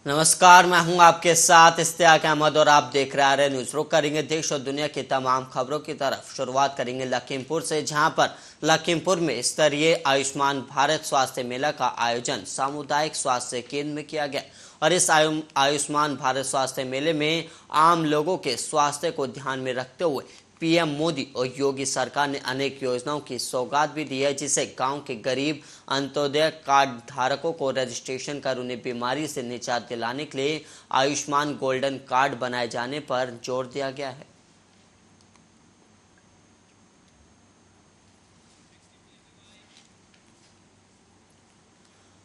नमस्कार, मैं हूं आपके साथ इश्तियाक अहमद और आप देख रहे हैं न्यूज। रुक करेंगे देश और दुनिया की तमाम खबरों की तरफ। शुरुआत करेंगे लखीमपुर से, जहां पर लखीमपुर में स्तरीय आयुष्मान भारत स्वास्थ्य मेला का आयोजन सामुदायिक स्वास्थ्य केंद्र में किया गया। और इस आयुष्मान भारत स्वास्थ्य मेले में आम लोगों के स्वास्थ्य को ध्यान में रखते हुए पीएम मोदी और योगी सरकार ने अनेक योजनाओं की सौगात भी दी है, जिसे गांव के गरीब अंत्योदय कार्ड धारकों को रजिस्ट्रेशन कर उन्हें बीमारी से निजात दिलाने के लिए आयुष्मान गोल्डन कार्ड बनाए जाने पर जोर दिया गया है।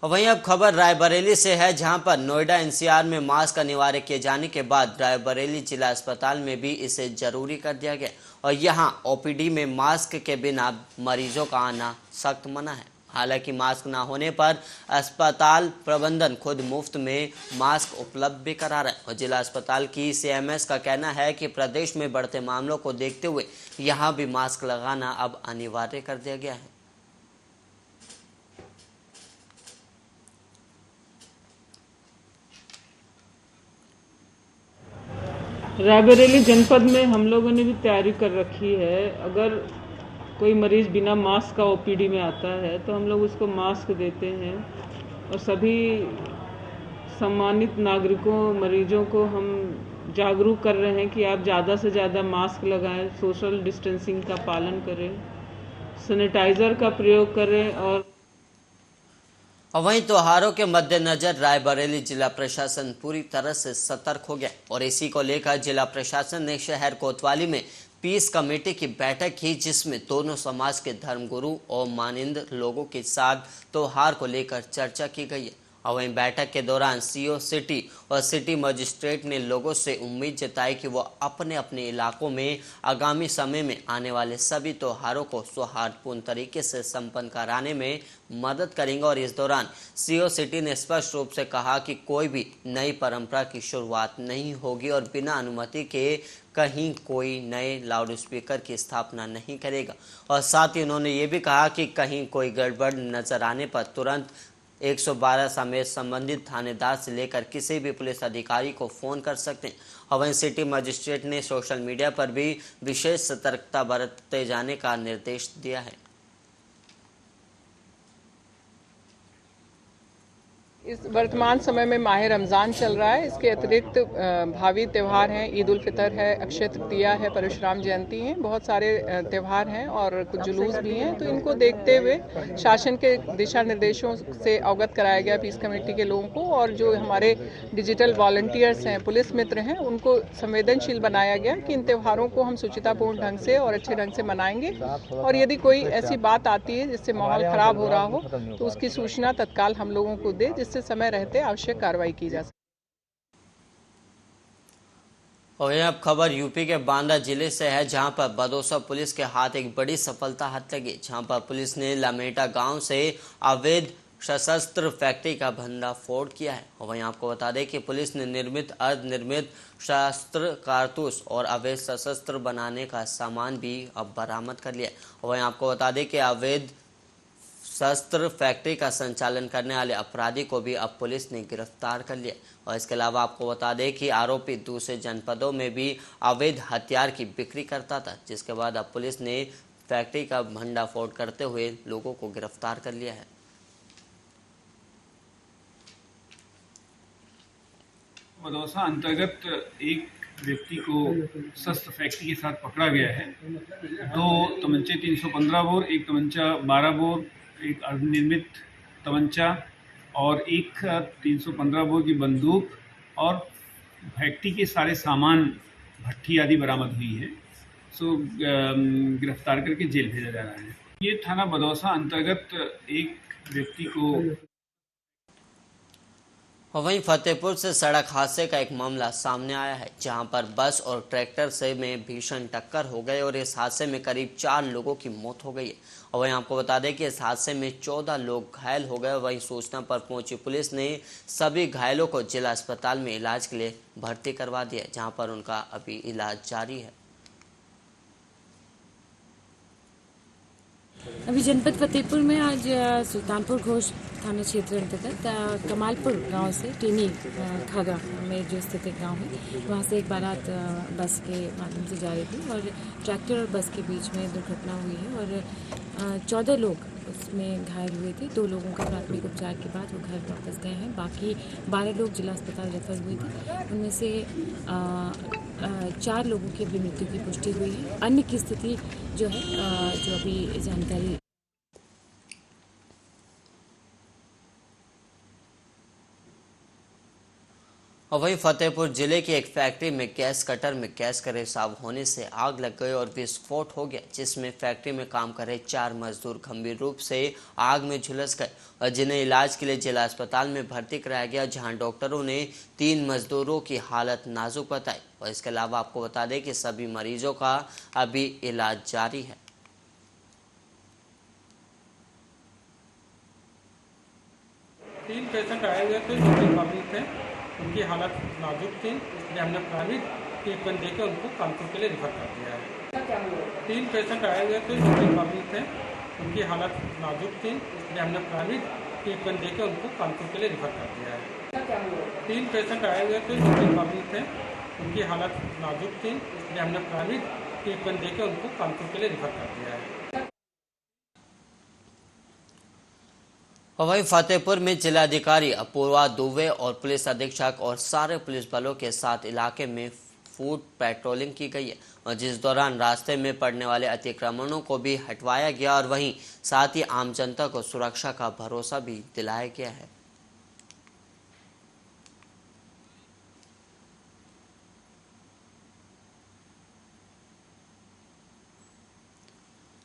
वहीं अब खबर रायबरेली से है, जहां पर नोएडा एनसीआर में मास्क अनिवार्य किए जाने के बाद रायबरेली जिला अस्पताल में भी इसे जरूरी कर दिया गया और यहां ओपीडी में मास्क के बिना मरीजों का आना सख्त मना है। हालांकि मास्क न होने पर अस्पताल प्रबंधन खुद मुफ्त में मास्क उपलब्ध भी करा रहा है और जिला अस्पताल की सीएमएस का कहना है कि प्रदेश में बढ़ते मामलों को देखते हुए यहां भी मास्क लगाना अब अनिवार्य कर दिया गया है। रायबरेली जनपद में हम लोगों ने भी तैयारी कर रखी है। अगर कोई मरीज बिना मास्क का ओपीडी में आता है तो हम लोग उसको मास्क देते हैं और सभी सम्मानित नागरिकों मरीजों को हम जागरूक कर रहे हैं कि आप ज़्यादा से ज़्यादा मास्क लगाएं, सोशल डिस्टेंसिंग का पालन करें, सैनिटाइज़र का प्रयोग करें। और वहीं त्योहारों के मद्देनजर रायबरेली जिला प्रशासन पूरी तरह से सतर्क हो गया और इसी को लेकर जिला प्रशासन ने शहर कोतवाली में पीस कमेटी की बैठक की, जिसमें दोनों समाज के धर्मगुरु और मानिंद लोगों के साथ त्योहार को लेकर चर्चा की गई है। और वहीं बैठक के दौरान सीओ सिटी और सिटी मजिस्ट्रेट ने लोगों से उम्मीद जताई कि वो अपने अपने इलाकों में आगामी समय में आने वाले सभी त्योहारों को सौहार्दपूर्ण तरीके से संपन्न कराने में मदद करेंगे। और इस दौरान सीओ सिटी ने स्पष्ट रूप से कहा कि कोई भी नई परंपरा की शुरुआत नहीं होगी और बिना अनुमति के कहीं कोई नए लाउड स्पीकर की स्थापना नहीं करेगा। और साथ ही उन्होंने ये भी कहा कि कहीं कोई गड़बड़ नजर आने पर तुरंत 112 समेत संबंधित थानेदार से लेकर किसी भी पुलिस अधिकारी को फोन कर सकते हैं। और वहीं सिटी मजिस्ट्रेट ने सोशल मीडिया पर भी विशेष सतर्कता बरतते जाने का निर्देश दिया है। इस वर्तमान समय में माह रमज़ान चल रहा है। इसके अतिरिक्त भावी त्यौहार हैं, ईद उल फितर है, अक्षय तृतीया है, परशुराम जयंती है, बहुत सारे त्यौहार हैं और कुछ जुलूस भी हैं। तो इनको देखते हुए शासन के दिशा निर्देशों से अवगत कराया गया पीस कमेटी के लोगों को, और जो हमारे डिजिटल वॉलंटियर्स हैं, पुलिस मित्र हैं, उनको संवेदनशील बनाया गया कि इन त्योहारों को हम सुचितापूर्ण ढंग से और अच्छे ढंग से मनाएंगे। और यदि कोई ऐसी बात आती है जिससे माहौल खराब हो रहा हो तो उसकी सूचना तत्काल हम लोगों को दे, जिससे समय रहते आवश्यक कार्रवाई की जा सके। और यह अब खबर यूपी के बांदा जिले से है, जहां पर बदौसा पुलिस के हाथ एक बड़ी सफलता हाथ लगी, जहां पर पुलिस ने लमेटा गांव से अवैध सशस्त्र फैक्ट्री का भंडाफोड़ किया है। और वहीं आपको बता दें कि पुलिस ने निर्मित अर्धनिर्मित शस्त्र, कारतूस और अवैध सशस्त्र बनाने का सामान भी अब बरामद कर लिया है। और वहीं आपको बता दें कि अवैध शस्त्र फैक्ट्री का संचालन करने वाले अपराधी को भी अब पुलिस ने गिरफ्तार कर लिया। और इसके अलावा आपको बता दें कि आरोपी दूसरे जनपदों में भी अवैध हथियार की बिक्री करता था, जिसके बाद अब पुलिस ने फैक्ट्री का भंडाफोड़ करते हुए लोगों को गिरफ्तार कर लिया है। बदौसा अंतर्गत एक व्यक्ति को शस्त्र फैक्ट्री के साथ पकड़ा गया है। 2 तमंचे 315 बोर, एक तमंचा 12 बोर, एक अर्धनिर्मित तमंचा और एक 315 बोर की बंदूक और फैक्ट्री के सारे सामान, भट्ठी आदि बरामद हुई है। गिरफ्तार करके जेल भेजा जा रहा है। ये थाना बदौसा अंतर्गत एक व्यक्ति को। और वहीं फतेहपुर से सड़क हादसे का एक मामला सामने आया है, जहां पर बस और ट्रैक्टर से में भीषण टक्कर हो गई और इस हादसे में करीब 4 लोगों की मौत हो गई है। और वहीं आपको बता दें कि इस हादसे में 14 लोग घायल हो गए। वहीं सूचना पर पहुंची पुलिस ने सभी घायलों को जिला अस्पताल में इलाज के लिए भर्ती करवा दिया, जहाँ पर उनका अभी इलाज जारी है। अभी जनपद फतेहपुर में आज सुल्तानपुर घोष थाना क्षेत्र अंतर्गत कमालपुर गांव से टेनी खागा में जो स्थित एक गांव है, वहां से एक बारात बस के माध्यम से जा रही थी और ट्रैक्टर और बस के बीच में दुर्घटना हुई है और 14 लोग उसमें घायल हुए थे। 2 लोगों का प्राथमिक उपचार के बाद वो घर वापस गए हैं। बाकी 12 लोग जिला अस्पताल रेफर हुए थे। उनमें से 4 लोगों की अभी मृत्यु की पुष्टि हुई है। अन्य की स्थिति जो है जो अभी जानकारी और वहीं फतेहपुर जिले की एक फैक्ट्री में गैस कटर में गैस का रिसाव होने से आग लग गई और विस्फोट हो गया, जिसमें फैक्ट्री में काम कर रहे 4 मजदूर गंभीर रूप से आग में झुलस गए और जिन्हें इलाज के लिए जिला अस्पताल में भर्ती कराया गया, जहां डॉक्टरों ने 3 मजदूरों की हालत नाजुक बताई। और इसके अलावा आपको बता दें कि सभी मरीजों का अभी इलाज जारी है। तीन पेशेंट आए हुए थे जो प्रभावित थे, उनकी हालत नाजुक थी, इसलिए हमने प्राइवेट ट्रीटमेंट देकर उनको कानपुर के लिए रिफर कर दिया है। 3 पेशेंट आए हुए थे जो प्रभावित थे, उनकी हालत नाजुक थी, इसलिए हमने प्राइवेट ट्रीटमेंट देकर उनको कानपुर के लिए रिफर कर दिया है। 3 पेशेंट आए हुए थे जो प्रभावित थे, उनकी हालत नाजुक थी, इसलिए हमने प्राइवेट ट्रीटमेंट देकर उनको कानपुर के लिए रिफर कर दिया है। और वहीं फतेहपुर में जिलाधिकारी अपूर्वा दुबे और पुलिस अधीक्षक और सारे पुलिस बलों के साथ इलाके में फूट पेट्रोलिंग की गई है, और जिस दौरान रास्ते में पड़ने वाले अतिक्रमणों को भी हटवाया गया और वहीं साथ ही आम जनता को सुरक्षा का भरोसा भी दिलाया गया है।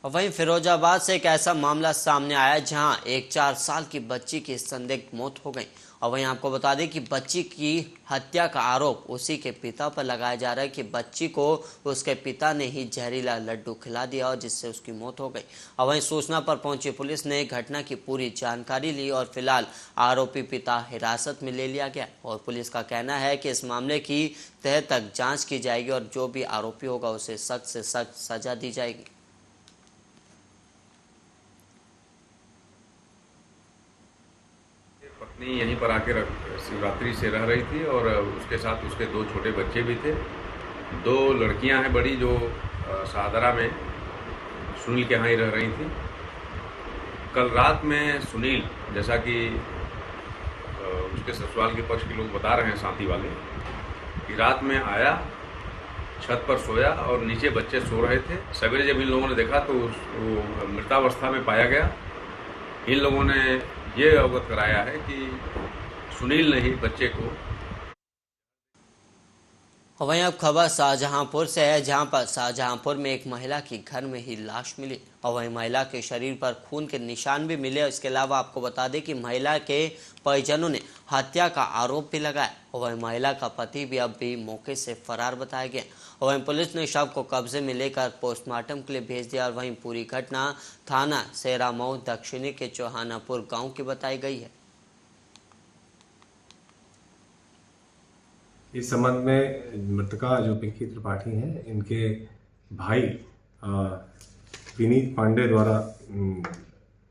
वहीं फिरोजाबाद से एक ऐसा मामला सामने आया जहां एक 4 साल की बच्ची की संदिग्ध मौत हो गई। और वहीं आपको बता दें कि बच्ची की हत्या का आरोप उसी के पिता पर लगाया जा रहा है कि बच्ची को उसके पिता ने ही जहरीला लड्डू खिला दिया और जिससे उसकी मौत हो गई। और वहीं सूचना पर पहुंची पुलिस ने घटना की पूरी जानकारी ली और फिलहाल आरोपी पिता हिरासत में ले लिया गया। और पुलिस का कहना है कि इस मामले की तह तक जाँच की जाएगी और जो भी आरोपी होगा उसे सख्त से सख्त सजा दी जाएगी। पत्नी यहीं पर आके शिवरात्रि से रह रही थी और उसके साथ उसके 2 छोटे बच्चे भी थे। 2 लड़कियां हैं बड़ी जो शाहदरा में सुनील के यहाँ ही रह रही थी। कल रात में सुनील, जैसा कि उसके ससुराल के पक्ष के लोग बता रहे हैं, साथी वाले, कि रात में आया, छत पर सोया और नीचे बच्चे सो रहे थे। सवेरे जब इन लोगों ने देखा तो वो मृतावस्था में पाया गया। इन लोगों ने ये अवगत कराया है कि सुनील ने ही बच्चे को। वहीं अब खबर शाहजहांपुर से है, जहां पर शाहजहांपुर में एक महिला की घर में ही लाश मिली और वहीं महिला के शरीर पर खून के निशान भी मिले। इसके अलावा आपको बता दें कि महिला के परिजनों ने हत्या का आरोप भी लगाया और वहीं महिला का पति भी अब भी मौके से फरार बताया गया। और वहीं पुलिस ने शव को कब्जे में लेकर पोस्टमार्टम के लिए भेज दिया और वहीं पूरी घटना थाना सेरामऊ दक्षिणी के चौहानापुर गाँव की बताई गई है। इस संबंध में मृतका जो पिंकी त्रिपाठी हैं, इनके भाई विनीत पांडे द्वारा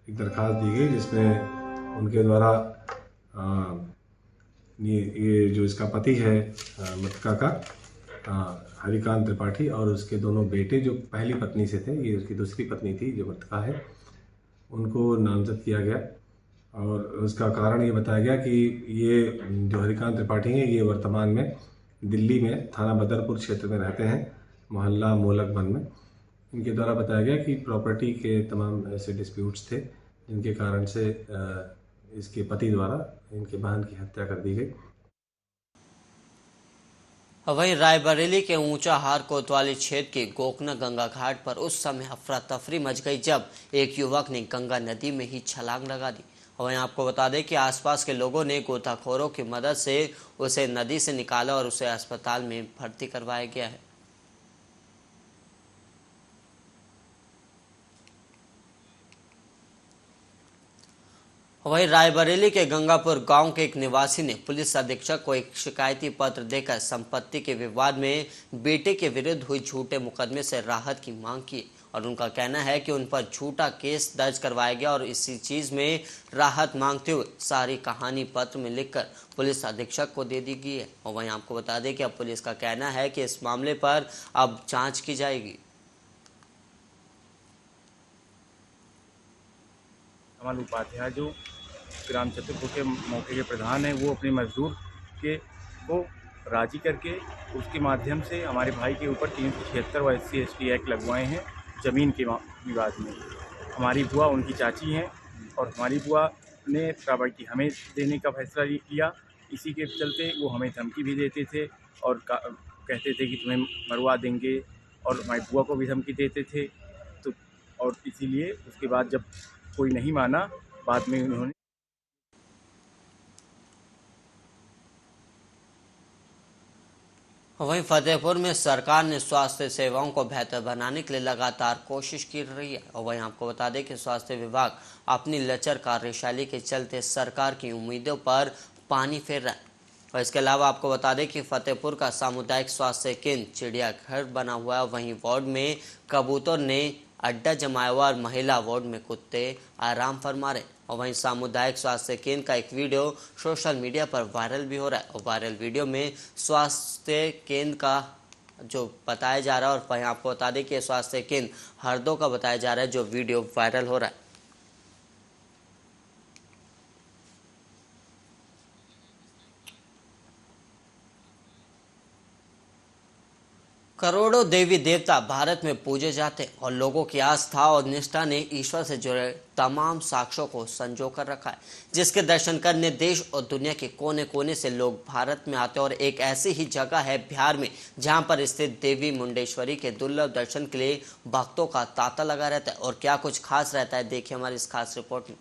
एक दरखास्त दी गई, जिसमें उनके द्वारा ये जो इसका पति है मृतका का हरिकांत त्रिपाठी और उसके 2 बेटे जो पहली पत्नी से थे, ये उसकी दूसरी पत्नी थी जो मृतका है, उनको नामजद किया गया। और उसका कारण ये बताया गया कि ये जो हरिकांत त्रिपाठी हैं, ये वर्तमान में दिल्ली में थाना बदरपुर क्षेत्र में रहते हैं, मोहल्ला मोलकबंद में। इनके द्वारा बताया गया कि प्रॉपर्टी के तमाम ऐसे डिस्प्यूट्स थे जिनके कारण से इसके पति द्वारा इनके बहन की हत्या कर दी गई। वहीं रायबरेली के ऊंचाहार कोतवाली क्षेत्र के गोकना गंगा घाट पर उस समय अफरा तफरी मच गई जब एक युवक ने गंगा नदी में ही छलांग लगा दी। और वहीं आपको बता दें कि आसपास के लोगों ने गोताखोरों की मदद से उसे नदी से निकाला और उसे अस्पताल में भर्ती करवाया गया है। वहीं रायबरेली के गंगापुर गांव के एक निवासी ने पुलिस अधीक्षक को एक शिकायती पत्र देकर संपत्ति के विवाद में बेटे के विरुद्ध हुई झूठे मुकदमे से राहत की मांग की और उनका कहना है कि उन पर झूठा केस दर्ज करवाया गया और इसी चीज में राहत मांगते हुए सारी कहानी पत्र में लिखकर पुलिस अधीक्षक को दे दी गई है। और वहीं आपको बता दें कि अब पुलिस का कहना है कि इस मामले पर अब जांच की जाएगी। कमल उपाध्याय जो ग्राम चतुरपुर के मौके के प्रधान हैं, वो अपने मजदूर के को राजी करके उसके माध्यम से हमारे भाई के ऊपर 376 व SC/ST एक्ट लगवाए हैं ज़मीन के विवाद में। हमारी बुआ उनकी चाची हैं और हमारी बुआ ने प्रॉपर्टी हमें देने का फैसला किया। इसी के चलते वो हमें धमकी भी देते थे और कहते थे कि तुम्हें मरवा देंगे, और हमारी बुआ को भी धमकी देते थे। तो और इसीलिए उसके बाद जब कोई नहीं माना, बाद में उन्होंने वहीं फतेहपुर में सरकार ने स्वास्थ्य सेवाओं को बेहतर बनाने के लिए लगातार कोशिश की रही है। और वहीं आपको बता दें कि स्वास्थ्य विभाग अपनी लचर कार्यशैली के चलते सरकार की उम्मीदों पर पानी फेर रहा है। और इसके अलावा आपको बता दें कि फतेहपुर का सामुदायिक स्वास्थ्य केंद्र चिड़ियाघर बना हुआ है। वहीं वार्ड में कबूतर ने अड्डा जमाया हुआ और महिला वार्ड में कुत्ते आराम फरमा रहे। और वहीं सामुदायिक स्वास्थ्य केंद्र का एक वीडियो सोशल मीडिया पर वायरल भी हो रहा है। और वायरल वीडियो में स्वास्थ्य केंद्र का जो बताया जा रहा है, और वहीं आपको बता दें कि स्वास्थ्य केंद्र हरदो का बताया जा रहा है जो वीडियो वायरल हो रहा है। करोड़ों देवी देवता भारत में पूजे जाते हैं और लोगों की आस्था और निष्ठा ने ईश्वर से जुड़े तमाम साक्ष्यों को संजो कर रखा है, जिसके दर्शन करने देश और दुनिया के कोने कोने से लोग भारत में आते हैं। और एक ऐसी ही जगह है बिहार में, जहां पर स्थित देवी मुंडेश्वरी के दुर्लभ दर्शन के लिए भक्तों का तांता लगा रहता है। और क्या कुछ खास रहता है, देखिए हमारी इस खास रिपोर्ट में।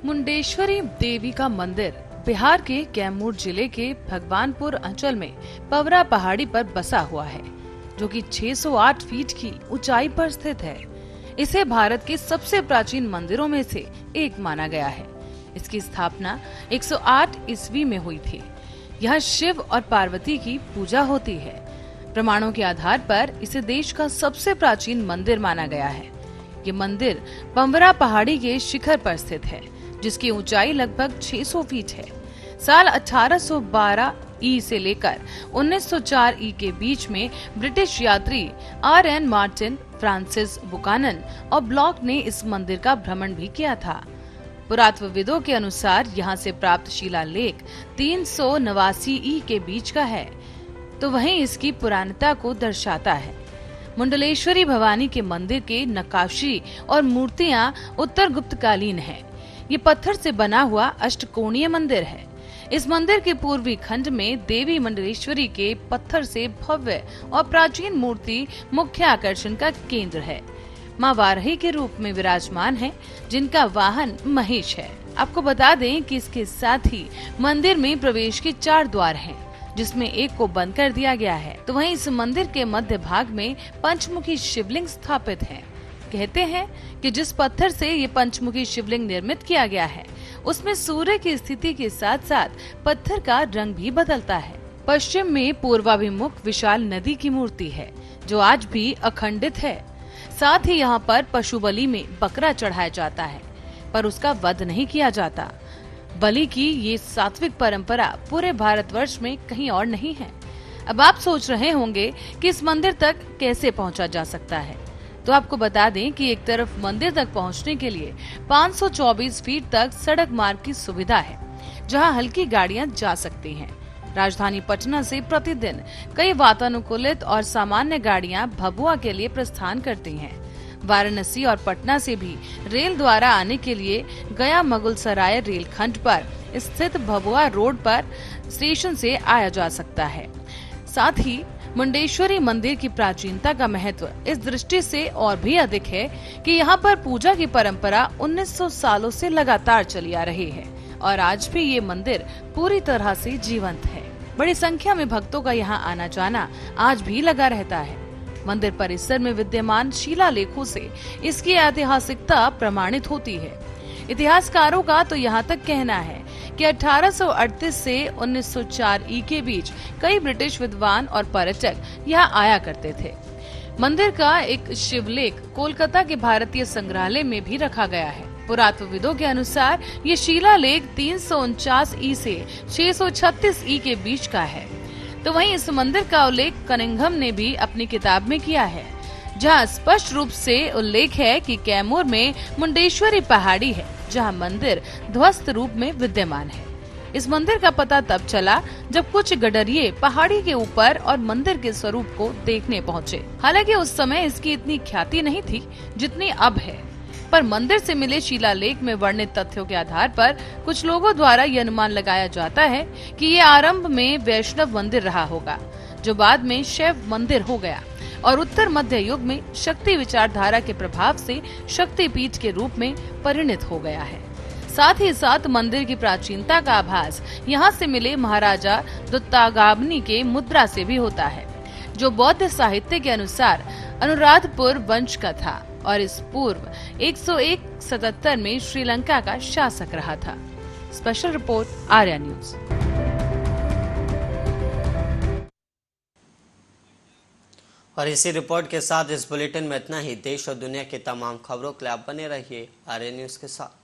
मुंडेश्वरी देवी का मंदिर बिहार के कैमूर जिले के भगवानपुर अंचल में पवरा पहाड़ी पर बसा हुआ है, जो कि 608 फीट की ऊंचाई पर स्थित है। इसे भारत के सबसे प्राचीन मंदिरों में से एक माना गया है। इसकी स्थापना 108 ईस्वी में हुई थी। यह शिव और पार्वती की पूजा होती है। प्रमाणों के आधार पर इसे देश का सबसे प्राचीन मंदिर माना गया है। ये मंदिर पवरा पहाड़ी के शिखर पर स्थित है, जिसकी ऊंचाई लगभग 600 फीट है। साल 1812 ई से लेकर 1904 ई के बीच में ब्रिटिश यात्री R.N. मार्टिन, फ्रांसिस बुकानन और ब्लॉक ने इस मंदिर का भ्रमण भी किया था। पुरातत्वविदों के अनुसार यहाँ से प्राप्त शिलालेख 389 ई के बीच का है, तो वहीं इसकी पुरानता को दर्शाता है। मुंडलेश्वरी भवानी के मंदिर के नक्काशी और मूर्तियां उत्तर गुप्तकालीन हैं। ये पत्थर से बना हुआ अष्टकोणीय मंदिर है। इस मंदिर के पूर्वी खंड में देवी मंडलेश्वरी के पत्थर से भव्य और प्राचीन मूर्ति मुख्य आकर्षण का केंद्र है। माँ वाराही के रूप में विराजमान है, जिनका वाहन महिष है। आपको बता दें कि इसके साथ ही मंदिर में प्रवेश के 4 द्वार हैं, जिसमें एक को बंद कर दिया गया है। तो वहीं इस मंदिर के मध्य भाग में पंचमुखी शिवलिंग स्थापित है। कहते हैं कि जिस पत्थर से ये पंचमुखी शिवलिंग निर्मित किया गया है, उसमें सूर्य की स्थिति के साथ साथ पत्थर का रंग भी बदलता है। पश्चिम में पूर्वाभिमुख विशाल नदी की मूर्ति है, जो आज भी अखंडित है। साथ ही यहाँ पर पशु बलि में बकरा चढ़ाया जाता है, पर उसका वध नहीं किया जाता। बलि की ये सात्विक परंपरा पूरे भारतवर्ष में कहीं और नहीं है। अब आप सोच रहे होंगे कि इस मंदिर तक कैसे पहुँचा जा सकता है, तो आपको बता दें कि एक तरफ मंदिर तक पहुंचने के लिए 524 फीट तक सड़क मार्ग की सुविधा है, जहां हल्की गाड़ियां जा सकती हैं। राजधानी पटना से प्रतिदिन कई वातानुकूलित और सामान्य गाड़ियां भभुआ के लिए प्रस्थान करती हैं। वाराणसी और पटना से भी रेल द्वारा आने के लिए गया मुगलसराय रेल खंड पर स्थित भभुआ रोड पर स्टेशन से आया जा सकता है। साथ ही मुंडेश्वरी मंदिर की प्राचीनता का महत्व इस दृष्टि से और भी अधिक है कि यहाँ पर पूजा की परंपरा 1900 सालों से लगातार चली आ रही है और आज भी ये मंदिर पूरी तरह से जीवंत है। बड़ी संख्या में भक्तों का यहाँ आना जाना आज भी लगा रहता है। मंदिर परिसर में विद्यमान शिलालेखों से इसकी ऐतिहासिकता प्रमाणित होती है। इतिहासकारों का तो यहाँ तक कहना है कि 1838 से 1904 ई के बीच कई ब्रिटिश विद्वान और पर्यटक यहाँ आया करते थे। मंदिर का एक शिवलेख कोलकाता के भारतीय संग्रहालय में भी रखा गया है। पुरातत्वविदों के अनुसार ये शिलालेख 349 ई से 636 ई के बीच का है। तो वहीं इस मंदिर का उल्लेख कनिंघम ने भी अपनी किताब में किया है, जहां स्पष्ट रूप से उल्लेख है कि कैमूर में मुंडेश्वरी पहाड़ी है, जहां मंदिर ध्वस्त रूप में विद्यमान है। इस मंदिर का पता तब चला जब कुछ गडरिये पहाड़ी के ऊपर और मंदिर के स्वरूप को देखने पहुंचे। हालांकि उस समय इसकी इतनी ख्याति नहीं थी जितनी अब है, पर मंदिर से मिले शिलालेख में वर्णित तथ्यों के आधार पर कुछ लोगों द्वारा यह अनुमान लगाया जाता है कि ये आरंभ में वैष्णव मंदिर रहा होगा, जो बाद में शैव मंदिर हो गया और उत्तर मध्य युग में शक्ति विचारधारा के प्रभाव से शक्तिपीठ के रूप में परिणत हो गया है। साथ ही साथ मंदिर की प्राचीनता का आभास यहाँ से मिले महाराजा दुत्तागाबनी के मुद्रा से भी होता है, जो बौद्ध साहित्य के अनुसार अनुराधपुर वंश का था और इस पूर्व 1177 में श्रीलंका का शासक रहा था। Special report, Arya news. और इसी रिपोर्ट के साथ इस बुलेटिन में इतना ही। देश और दुनिया की तमाम खबरों के लिए आप बने रहिए आर्या न्यूज के साथ।